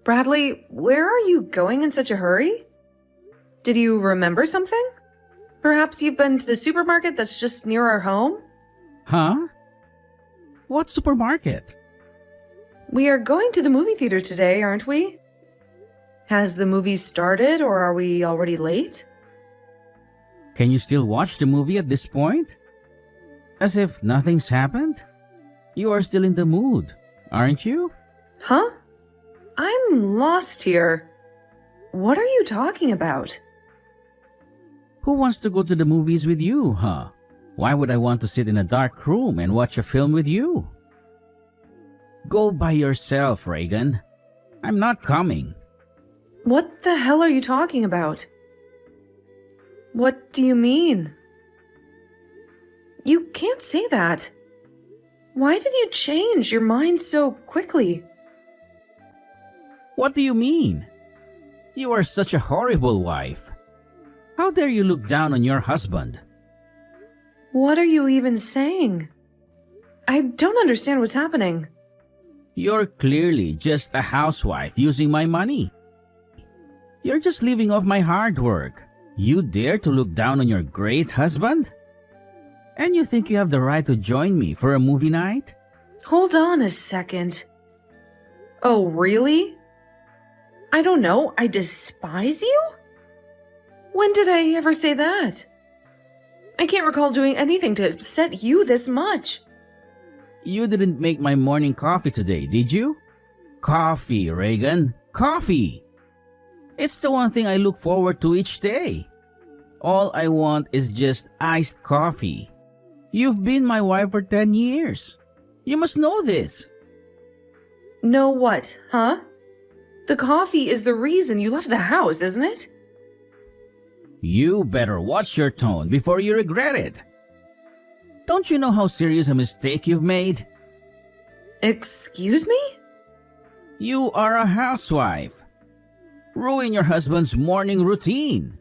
Bradley, where are you going in such a hurry? Did you remember something? Perhaps you've been to the supermarket that's just near our home? Huh? What supermarket? We are going to the movie theater today, aren't we? Has the movie started or are we already late? Can you still watch the movie at this point? As if nothing's happened? You are still in the mood, aren't you? Huh? I'm lost here. What are you talking about? Who wants to go to the movies with you, huh? Why would I want to sit in a dark room and watch a film with you? Go by yourself, Reagan. I'm not coming. What the hell are you talking about? What do you mean? You can't say that. Why did you change your mind so quickly? What do you mean? You are such a horrible wife. How dare you look down on your husband? What are you even saying? I don't understand what's happening. You're clearly just a housewife using my money. You're just living off my hard work. You dare to look down on your great husband? And you think you have the right to join me for a movie night? Hold on a second. Oh, really? I don't know. I despise you? When did I ever say that? I can't recall doing anything to upset you this much. You didn't make my morning coffee today, did you? Coffee, Reagan. Coffee! It's the one thing I look forward to each day. All I want is just iced coffee. You've been my wife for 10 years. You must know this. Know what, huh? The coffee is the reason you left the house, isn't it? You better watch your tone before you regret it. Don't you know how serious a mistake you've made? Excuse me? You are a housewife. Ruin your husband's morning routine.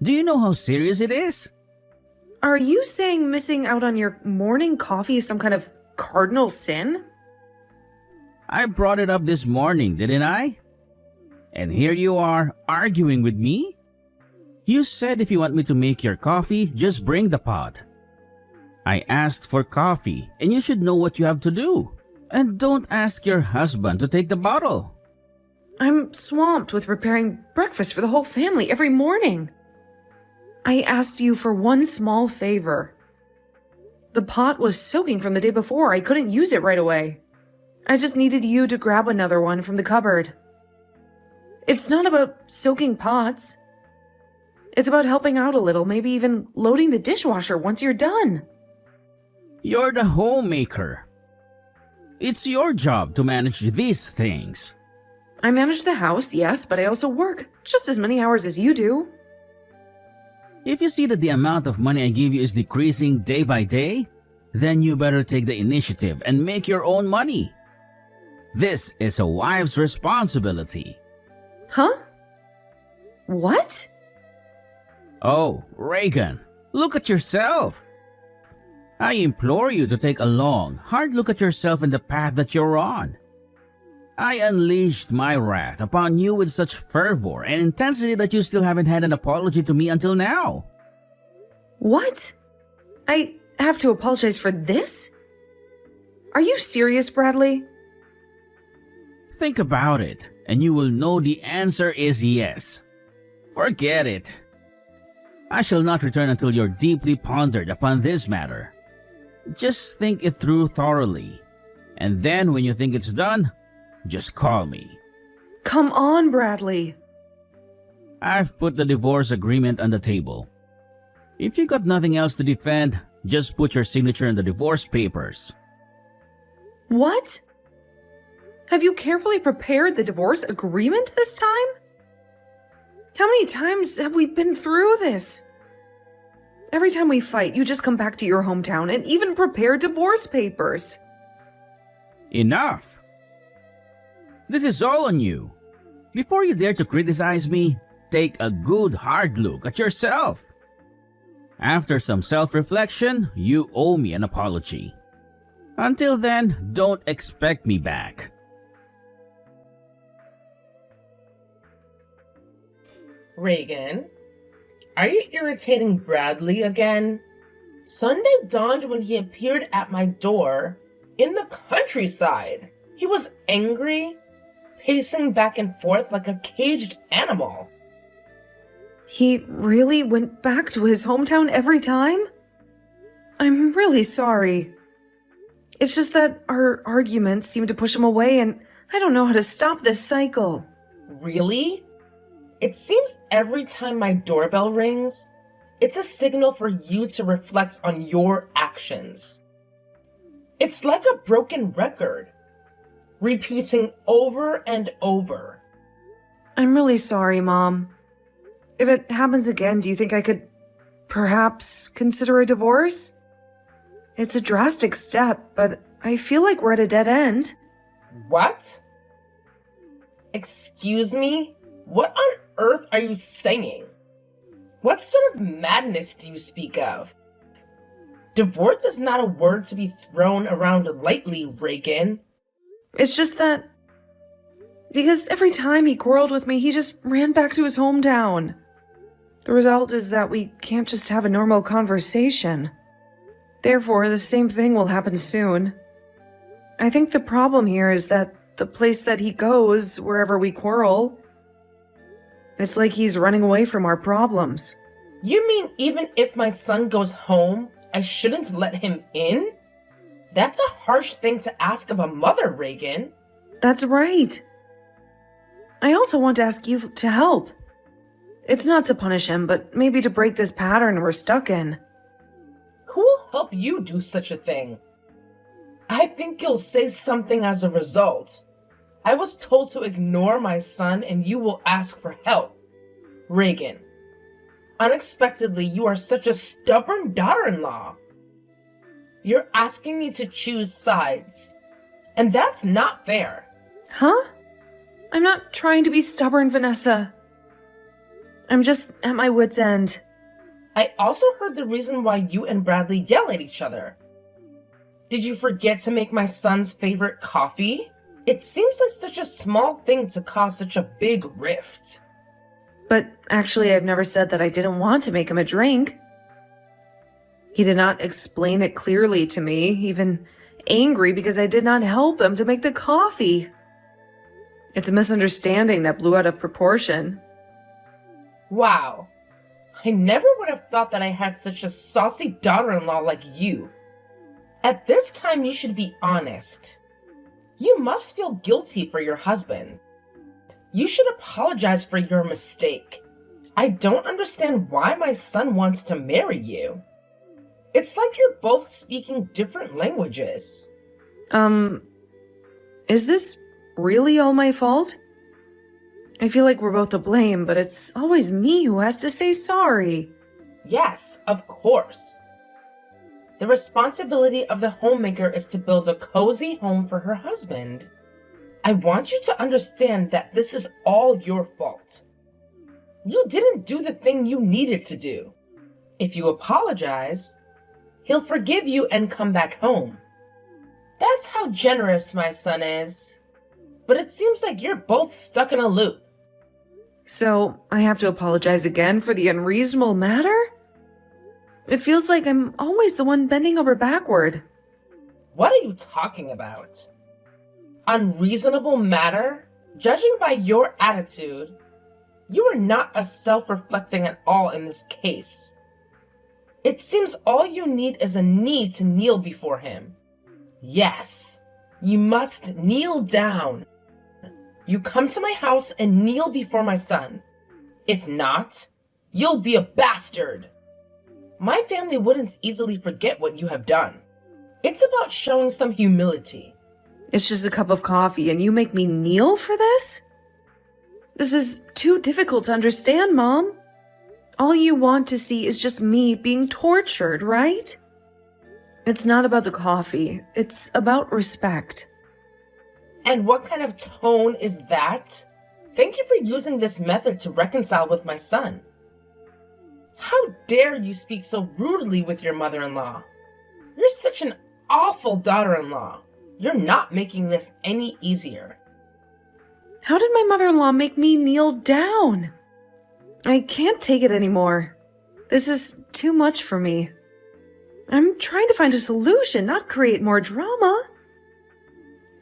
Do you know how serious it is? Are you saying missing out on your morning coffee is some kind of cardinal sin? I brought it up this morning, didn't I? And here you are arguing with me? You said if you want me to make your coffee, just bring the pot. I asked for coffee, and you should know what you have to do. And don't ask your husband to take the bottle. I'm swamped with preparing breakfast for the whole family every morning. I asked you for one small favor. The pot was soaking from the day before. I couldn't use it right away. I just needed you to grab another one from the cupboard. It's not about soaking pots. It's about helping out a little, maybe even loading the dishwasher once you're done. You're the homemaker. It's your job to manage these things. I manage the house, yes, but I also work just as many hours as you do. If you see that the amount of money I give you is decreasing day by day, then you better take the initiative and make your own money. This is a wife's responsibility. Huh? What? Oh, Reagan, look at yourself. I implore you to take a long, hard look at yourself and the path that you're on. I unleashed my wrath upon you with such fervor and intensity that you still haven't had an apology to me until now. What? I have to apologize for this? Are you serious, Bradley? Think about it, and you will know the answer is yes. Forget it. I shall not return until you're deeply pondered upon this matter. Just think it through thoroughly, and then when you think it's done, just call me. Come on, Bradley. I've put the divorce agreement on the table. If you got nothing else to defend, just put your signature on the divorce papers. What? Have you carefully prepared the divorce agreement this time? How many times have we been through this? Every time we fight, you just come back to your hometown and even prepare divorce papers. Enough! This is all on you. Before you dare to criticize me, take a good hard look at yourself. After some self-reflection, you owe me an apology. Until then, don't expect me back. Reagan, are you irritating Bradley again? Sunday dawned when he appeared at my door in the countryside. He was angry, pacing back and forth like a caged animal. He really went back to his hometown every time? I'm really sorry. It's just that our arguments seem to push him away, and I don't know how to stop this cycle. Really? It seems every time my doorbell rings, it's a signal for you to reflect on your actions. It's like a broken record, repeating over and over. I'm really sorry, Mom. If it happens again, do you think I could perhaps consider a divorce? It's a drastic step, but I feel like we're at a dead end. What? Excuse me? What on earth are you saying? What sort of madness do you speak of? Divorce is not a word to be thrown around lightly, Reagan. It's just that because every time he quarreled with me, he just ran back to his hometown. The result is that we can't just have a normal conversation. Therefore, the same thing will happen soon. I think the problem here is that the place that he goes, wherever we quarrel, it's like he's running away from our problems. You mean even if my son goes home, I shouldn't let him in? That's a harsh thing to ask of a mother, Reagan. That's right. I also want to ask you to help. It's not to punish him, but maybe to break this pattern we're stuck in. Who will help you do such a thing? I think you'll say something as a result. I was told to ignore my son and you will ask for help. Reagan, unexpectedly, you are such a stubborn daughter-in-law. You're asking me to choose sides, and that's not fair. Huh? I'm not trying to be stubborn, Vanessa. I'm just at my wit's end. I also heard the reason why you and Bradley yell at each other. Did you forget to make my son's favorite coffee? It seems like such a small thing to cause such a big rift. But actually, I've never said that I didn't want to make him a drink. He did not explain it clearly to me, even angry because I did not help him to make the coffee. It's a misunderstanding that blew out of proportion. Wow. I never would have thought that I had such a saucy daughter-in-law like you. At this time, you should be honest. You must feel guilty for your husband. You should apologize for your mistake. I don't understand why my son wants to marry you. It's like you're both speaking different languages. Is this really all my fault? I feel like we're both to blame, but it's always me who has to say sorry. Yes, of course. The responsibility of the homemaker is to build a cozy home for her husband. I want you to understand that this is all your fault. You didn't do the thing you needed to do. If you apologize, he'll forgive you and come back home. That's how generous my son is. But it seems like you're both stuck in a loop. So, I have to apologize again for the unreasonable matter? It feels like I'm always the one bending over backward. What are you talking about? Unreasonable matter? Judging by your attitude, you are not as self-reflecting at all in this case. It seems all you need is a need to kneel before him. Yes, you must kneel down. You come to my house and kneel before my son. If not, you'll be a bastard. My family wouldn't easily forget what you have done. It's about showing some humility. It's just a cup of coffee and you make me kneel for this? This is too difficult to understand, Mom. All you want to see is just me being tortured, right? It's not about the coffee. It's about respect. And what kind of tone is that? Thank you for using this method to reconcile with my son. How dare you speak so rudely with your mother-in-law? You're such an awful daughter-in-law. You're not making this any easier. How did my mother-in-law make me kneel down? I can't take it anymore. This is too much for me. I'm trying to find a solution, not create more drama.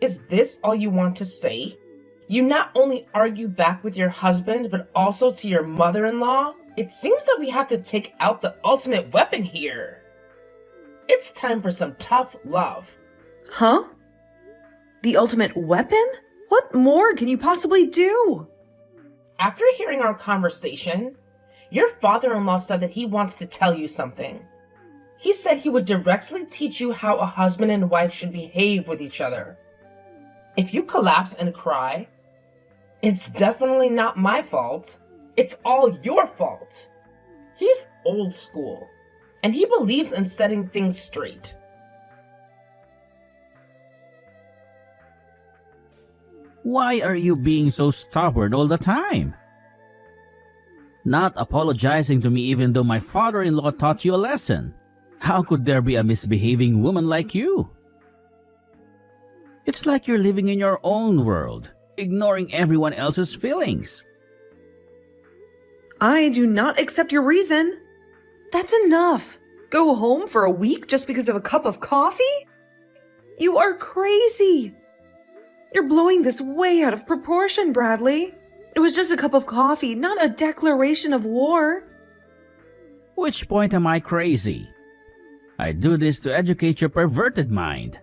Is this all you want to say? You not only argue back with your husband, but also to your mother-in-law? It seems that we have to take out the ultimate weapon here. It's time for some tough love. Huh? The ultimate weapon? What more can you possibly do? After hearing our conversation, your father-in-law said that he wants to tell you something. He said he would directly teach you how a husband and wife should behave with each other. If you collapse and cry, it's definitely not my fault. It's all your fault. He's old school, and he believes in setting things straight. Why are you being so stubborn all the time? Not apologizing to me even though my father-in-law taught you a lesson. How could there be a misbehaving woman like you? It's like you're living in your own world, ignoring everyone else's feelings. I do not accept your reason. That's enough. Go home for a week just because of a cup of coffee? You are crazy. You're blowing this way out of proportion, Bradley. It was just a cup of coffee, not a declaration of war. Which point am I crazy? I do this to educate your perverted mind.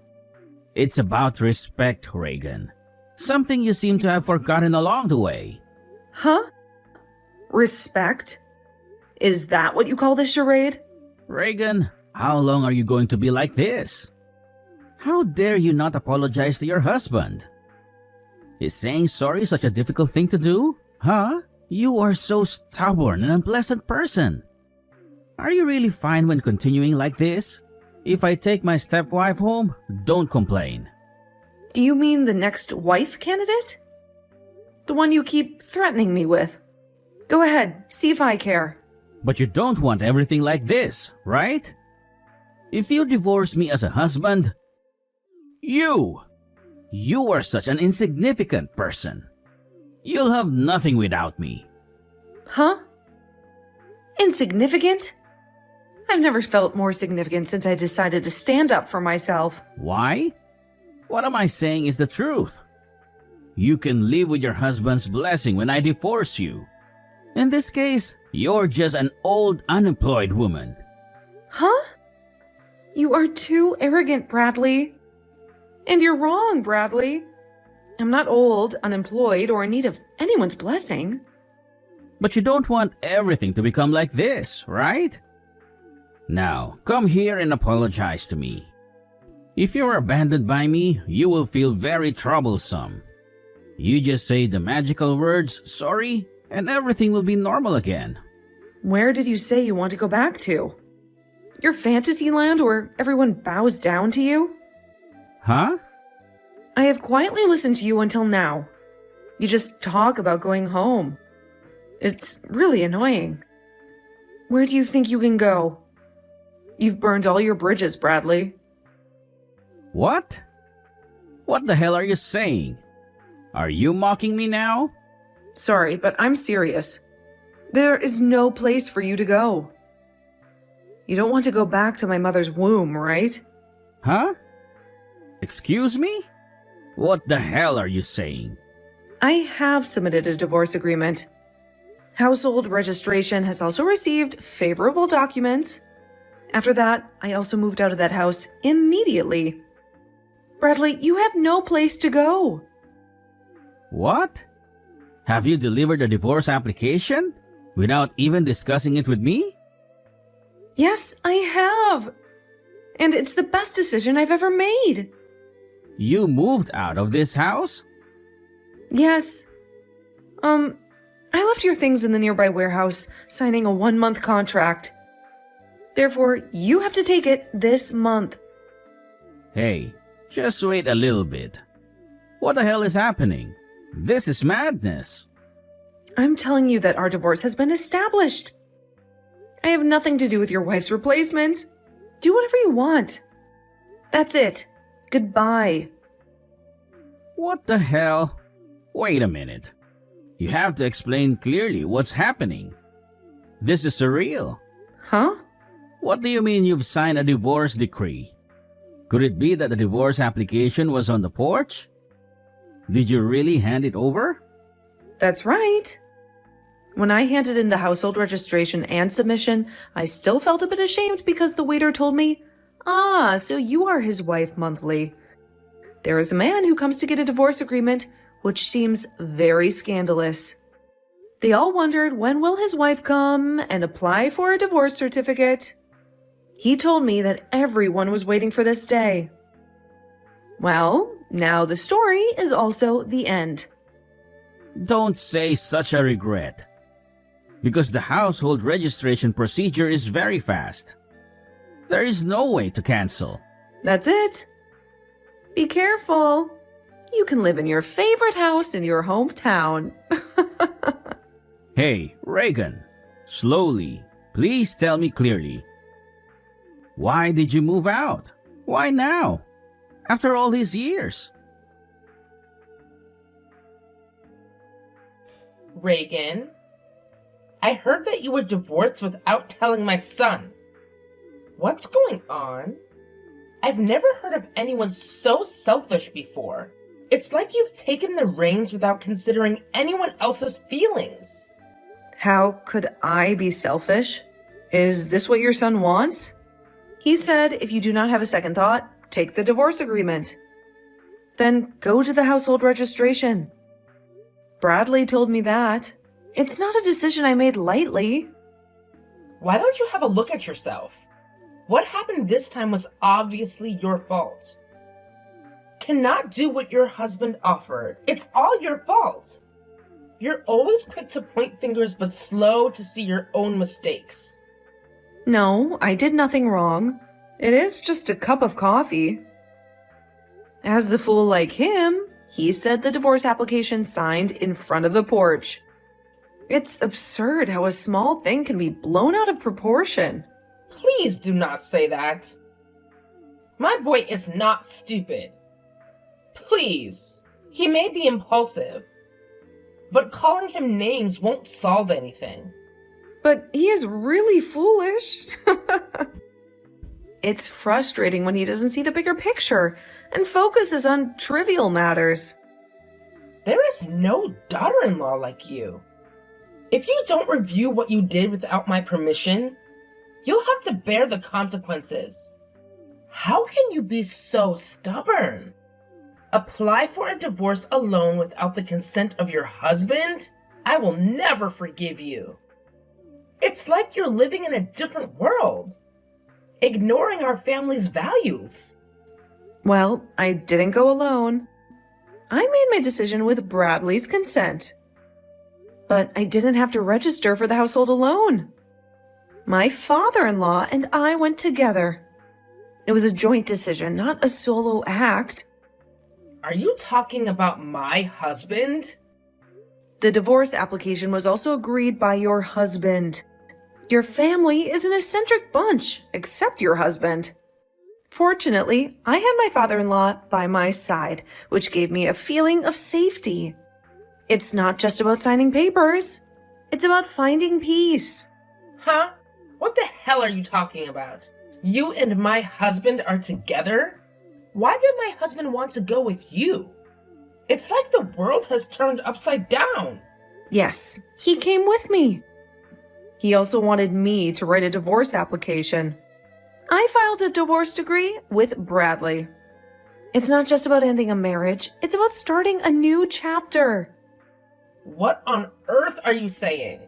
It's about respect, Reagan. Something you seem to have forgotten along the way. Huh? Respect? Is that what you call this charade? Reagan, how long are you going to be like this? How dare you not apologize to your husband? Is saying sorry such a difficult thing to do? Huh? You are so stubborn and unpleasant person. Are you really fine when continuing like this? If I take my stepwife home, don't complain. Do you mean the next wife candidate? The one you keep threatening me with? Go ahead, see if I care. But you don't want everything like this, right? If you divorce me as a husband, you are such an insignificant person. You'll have nothing without me. Huh? Insignificant? I've never felt more significant since I decided to stand up for myself. Why? What am I saying is the truth. You can live with your husband's blessing when I divorce you. In this case, you're just an old unemployed woman. Huh? You are too arrogant, Bradley. And you're wrong, Bradley. I'm not old, unemployed, or in need of anyone's blessing. But you don't want everything to become like this, right? Now, come here and apologize to me. If you're abandoned by me, you will feel very troublesome. You just say the magical words, sorry, and everything will be normal again. Where did you say you want to go back to? Your fantasy land where everyone bows down to you? Huh? I have quietly listened to you until now. You just talk about going home. It's really annoying. Where do you think you can go? You've burned all your bridges, Bradley. What? What the hell are you saying? Are you mocking me now? Sorry, but I'm serious. There is no place for you to go. You don't want to go back to my mother's womb, right? Huh? Excuse me? What the hell are you saying? I have submitted a divorce agreement. Household registration has also received favorable documents. After that, I also moved out of that house immediately. Bradley, you have no place to go. What? Have you delivered a divorce application without even discussing it with me? Yes, I have. And it's the best decision I've ever made. You moved out of this house? Yes. I left your things in the nearby warehouse, signing a 1-month contract. Therefore, you have to take it this month. Hey, just wait a little bit. What the hell is happening? This is madness. I'm telling you that our divorce has been established. I have nothing to do with your wife's replacement. Do whatever you want. That's it. Goodbye. What the hell? Wait a minute. You have to explain clearly what's happening. This is surreal. Huh? What do you mean you've signed a divorce decree? Could it be that the divorce application was on the porch? Did you really hand it over? That's right. When I handed in the household registration and submission, I still felt a bit ashamed because the waiter told me, so you are his wife monthly. There is a man who comes to get a divorce agreement, which seems very scandalous. They all wondered when will his wife come and apply for a divorce certificate. He told me that everyone was waiting for this day. Well, now the story is also the end. Don't say such a regret. Because the household registration procedure is very fast. There is no way to cancel. That's it. Be careful. You can live in your favorite house in your hometown. Hey, Reagan, slowly. Please tell me clearly. Why did you move out? Why now? After all these years? Reagan, I heard that you were divorced without telling my son. What's going on? I've never heard of anyone so selfish before. It's like you've taken the reins without considering anyone else's feelings. How could I be selfish? Is this what your son wants? He said if you do not have a second thought, take the divorce agreement. Then go to the household registration. Bradley told me that. It's not a decision I made lightly. Why don't you have a look at yourself? What happened this time was obviously your fault. Cannot do what your husband offered. It's all your fault. You're always quick to point fingers but slow to see your own mistakes. No, I did nothing wrong. It is just a cup of coffee. As the fool like him, he said the divorce application signed in front of the porch. It's absurd how a small thing can be blown out of proportion. Please do not say that. My boy is not stupid. Please. He may be impulsive, but calling him names won't solve anything. But he is really foolish. It's frustrating when he doesn't see the bigger picture and focuses on trivial matters. There is no daughter-in-law like you. If you don't review what you did without my permission, you'll have to bear the consequences. How can you be so stubborn? Apply for a divorce alone without the consent of your husband? I will never forgive you. It's like you're living in a different world, ignoring our family's values. Well, I didn't go alone. I made my decision with Bradley's consent. But I didn't have to register for the household alone. My father-in-law and I went together. It was a joint decision, not a solo act. Are you talking about my husband? The divorce application was also agreed by your husband. Your family is an eccentric bunch, except your husband. Fortunately, I had my father-in-law by my side, which gave me a feeling of safety. It's not just about signing papers. It's about finding peace. Huh? What the hell are you talking about? You and my husband are together? Why did my husband want to go with you? It's like the world has turned upside down. Yes, he came with me. He also wanted me to write a divorce application. I filed a divorce decree with Bradley. It's not just about ending a marriage, it's about starting a new chapter. What on earth are you saying?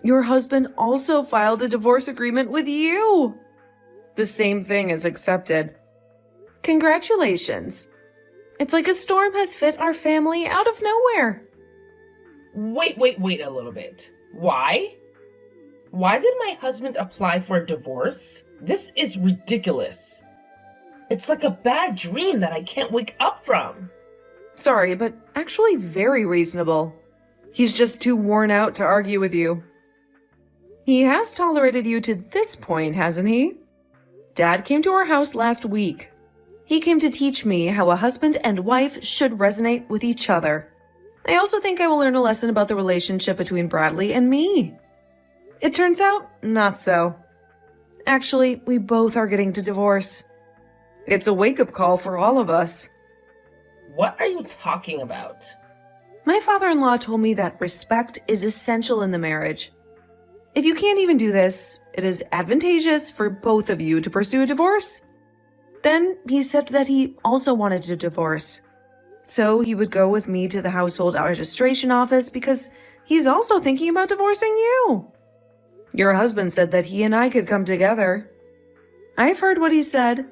Your husband also filed a divorce agreement with you. The same thing is accepted. Congratulations. It's like a storm has fit our family out of nowhere. Wait a little bit. Why? Why did my husband apply for a divorce? This is ridiculous. It's like a bad dream that I can't wake up from. Sorry, but actually very reasonable. He's just too worn out to argue with you. He has tolerated you to this point, hasn't he? Dad came to our house last week. He came to teach me how a husband and wife should resonate with each other. I also think I will learn a lesson about the relationship between Bradley and me. It turns out, not so. Actually, we both are getting to divorce. It's a wake-up call for all of us. What are you talking about? My father-in-law told me that respect is essential in the marriage. If you can't even do this, it is advantageous for both of you to pursue a divorce. Then he said that he also wanted to divorce. So he would go with me to the household registration office because he's also thinking about divorcing you. Your husband said that he and I could come together. I've heard what he said.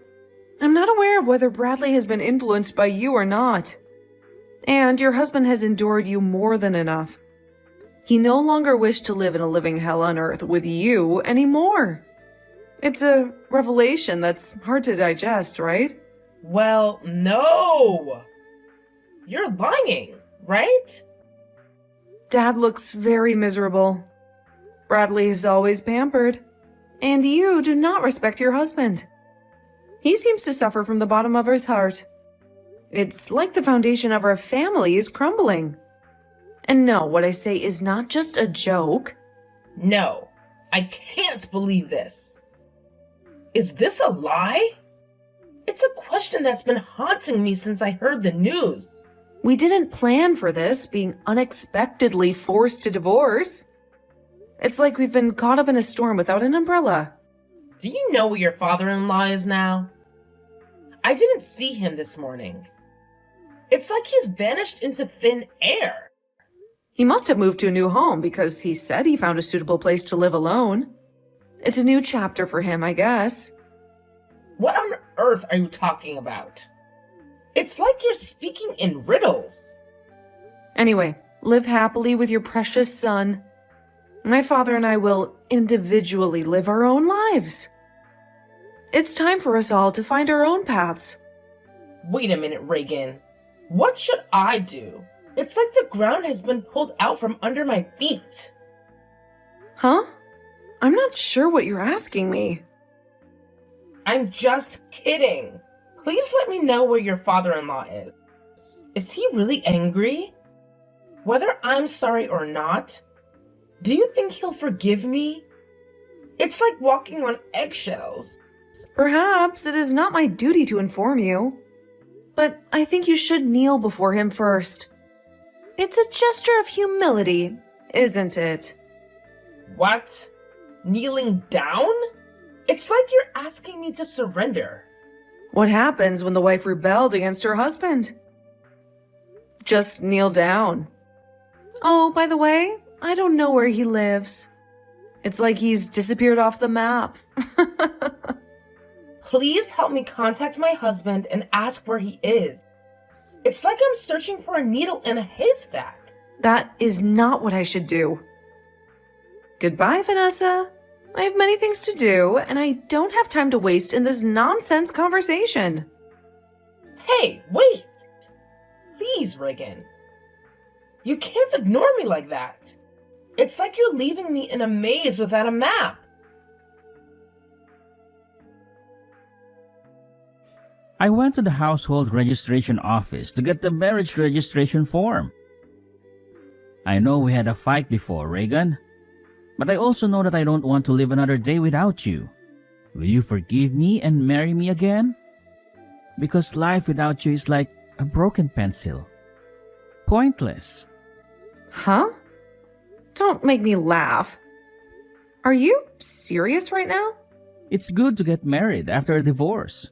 I'm not aware of whether Bradley has been influenced by you or not. And your husband has endured you more than enough. He no longer wished to live in a living hell on earth with you anymore. It's a revelation that's hard to digest, right? Well, no! You're lying, right? Dad looks very miserable. Bradley is always pampered. And you do not respect your husband. He seems to suffer from the bottom of his heart. It's like the foundation of our family is crumbling. And no, what I say is not just a joke. No, I can't believe this. Is this a lie? It's a question that's been haunting me since I heard the news. We didn't plan for this, being unexpectedly forced to divorce. It's like we've been caught up in a storm without an umbrella. Do you know where your father-in-law is now? I didn't see him this morning. It's like he's vanished into thin air. He must have moved to a new home because he said he found a suitable place to live alone. It's a new chapter for him, I guess. What on earth are you talking about? It's like you're speaking in riddles. Anyway, live happily with your precious son. My father and I will individually live our own lives. It's time for us all to find our own paths. Wait a minute, Reagan. What should I do? It's like the ground has been pulled out from under my feet. Huh? I'm not sure what you're asking me. I'm just kidding. Please let me know where your father-in-law is. Is he really angry? Whether I'm sorry or not, do you think he'll forgive me? It's like walking on eggshells. Perhaps it is not my duty to inform you, but I think you should kneel before him first. It's a gesture of humility, isn't it? What? Kneeling down? It's like you're asking me to surrender. What happens when the wife rebelled against her husband? Just kneel down. Oh, by the way, I don't know where he lives. It's like he's disappeared off the map. Please help me contact my husband and ask where he is. It's like I'm searching for a needle in a haystack. That is not what I should do. Goodbye, Vanessa. I have many things to do, and I don't have time to waste in this nonsense conversation. Hey, wait! Please, Reagan. You can't ignore me like that. It's like you're leaving me in a maze without a map. I went to the household registration office to get the marriage registration form. I know we had a fight before, Reagan, but I also know that I don't want to live another day without you. Will you forgive me and marry me again? Because life without you is like a broken pencil. Pointless. Huh? Don't make me laugh. Are you serious right now? It's good to get married after a divorce.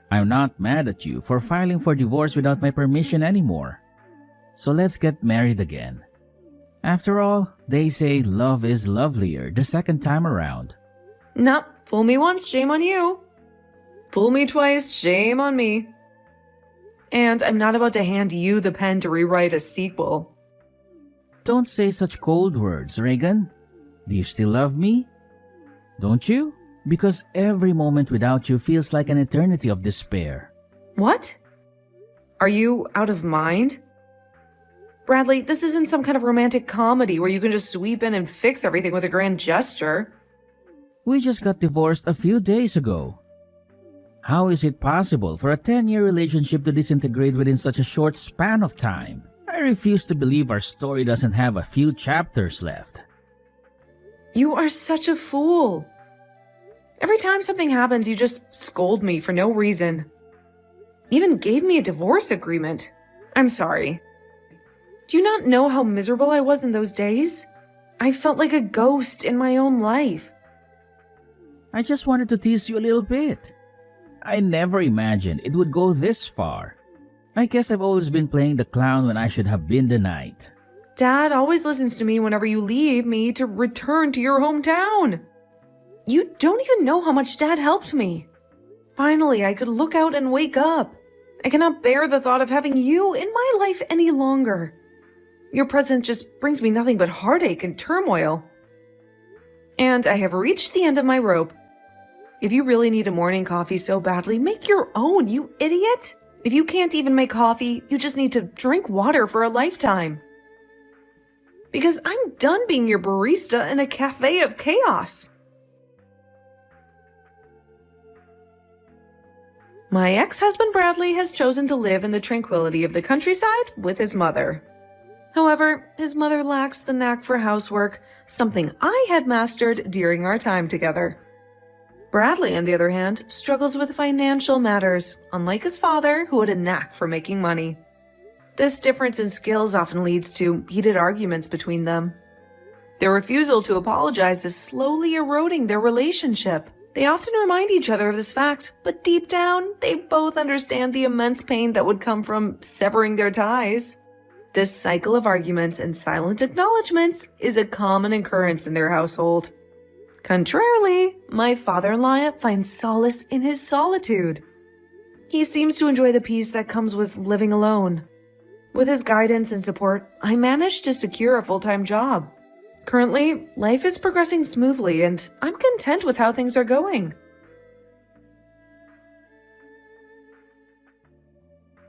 I'm not mad at you for filing for divorce without my permission anymore. So let's get married again. After all, they say love is lovelier the second time around. Nah, fool me once, shame on you. Fool me twice, shame on me. And I'm not about to hand you the pen to rewrite a sequel. Don't say such cold words, Reagan. Do you still love me? Don't you? Because every moment without you feels like an eternity of despair. What? Are you out of mind? Bradley, this isn't some kind of romantic comedy where you can just sweep in and fix everything with a grand gesture. We just got divorced a few days ago. How is it possible for a 10-year relationship to disintegrate within such a short span of time? I refuse to believe our story doesn't have a few chapters left. You are such a fool. Every time something happens, you just scold me for no reason. Even gave me a divorce agreement. I'm sorry. Do you not know how miserable I was in those days? I felt like a ghost in my own life. I just wanted to tease you a little bit. I never imagined it would go this far. I guess I've always been playing the clown when I should have been the knight. Dad always listens to me whenever you leave me to return to your hometown. You don't even know how much Dad helped me. Finally, I could look out and wake up. I cannot bear the thought of having you in my life any longer. Your presence just brings me nothing but heartache and turmoil. And I have reached the end of my rope. If you really need a morning coffee so badly, make your own, you idiot! If you can't even make coffee, you just need to drink water for a lifetime. Because I'm done being your barista in a cafe of chaos. My ex-husband Bradley has chosen to live in the tranquility of the countryside with his mother. However, his mother lacks the knack for housework, something I had mastered during our time together. Bradley, on the other hand, struggles with financial matters, unlike his father, who had a knack for making money. This difference in skills often leads to heated arguments between them. Their refusal to apologize is slowly eroding their relationship. They often remind each other of this fact, but deep down, they both understand the immense pain that would come from severing their ties. This cycle of arguments and silent acknowledgments is a common occurrence in their household. Contrarily, my father-in-law finds solace in his solitude. He seems to enjoy the peace that comes with living alone. With his guidance and support, I managed to secure a full-time job. Currently, life is progressing smoothly and I'm content with how things are going.